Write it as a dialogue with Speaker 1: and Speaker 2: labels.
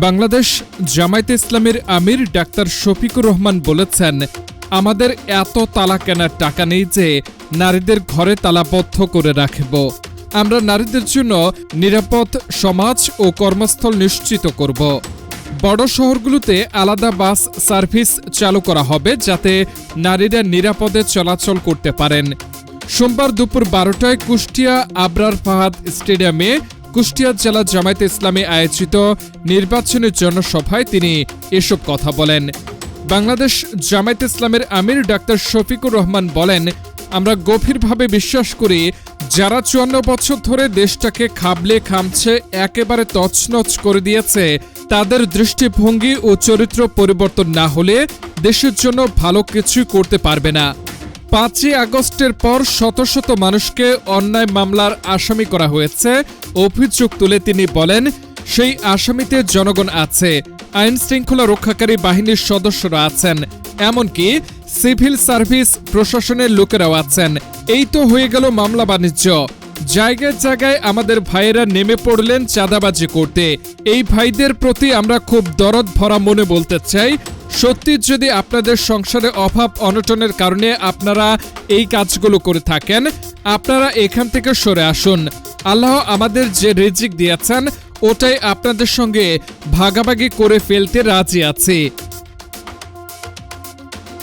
Speaker 1: বাংলাদেশ জামায়াতে ইসলামীর আমির ডাক্তার শফিকুর রহমান বলেছেন, আমাদের এত তালা কেনার টাকা নেই যে নারীদের ঘরে তালাবদ্ধ করে রাখব। আমরা নারীদের জন্য নিরাপদ সমাজ ও কর্মস্থল নিশ্চিত করব। বড় শহরগুলোতে আলাদা বাস সার্ভিস চালু করা হবে যাতে নারীরা নিরাপদে চলাচল করতে পারেন। সোমবার দুপুর 12টায় কুষ্টিয়া আবরার ফাহাদ স্টেডিয়ামে কুষ্টিয়া জেলা জামায়াতে ইসলামী আয়োজিত নির্বাচনী জনসভায় তিনি এসব কথা বলেন। বাংলাদেশ জামায়াতে ইসলামের আমির ডাক্তার শফিকুর রহমান বলেন, আমরা গভীরভাবে বিশ্বাস করি যারা 54 বছর ধরে দেশটাকে খাবলে খামছে একেবারে তছনছ করে দিয়েছে, তাদের দৃষ্টিভঙ্গি ও চরিত্র পরিবর্তন না হলে দেশের জন্য ভালো কিছুই করতে পারবে না। 5ই আগস্টের পর শত শত মানুষকে অন্যায় মামলার আসামি করা হয়েছে অভিযোগ তুলে তিনি বলেন, সেই আসামিতে জনগণ আছে, আইন শৃঙ্খলা রক্ষাকারী বাহিনীর সদস্যরা আছেন, এমনকি সিভিল সার্ভিস প্রশাসনের লোকেরাও আছেন। এই তো হয়ে গেল মামলা বাণিজ্য। জায়গায় জায়গায় আমাদের ভাইয়েরা নেমে পড়লেন চাঁদাবাজি করতে। এই ভাইদের প্রতি আমরা খুব দরদ ভরা মনে বলতে চাই, সত্যি যদি আপনাদের সংসারে অভাব অনটনের কারণে আপনারা এই কাজগুলো করে থাকেন, আপনারা এখান থেকে সরে আসুন। আল্লাহ আমাদের যে রিজিক দিয়েছেন ওটাই আপনাদের সঙ্গে ভাগাভাগি করে ফেলতে রাজি আছি।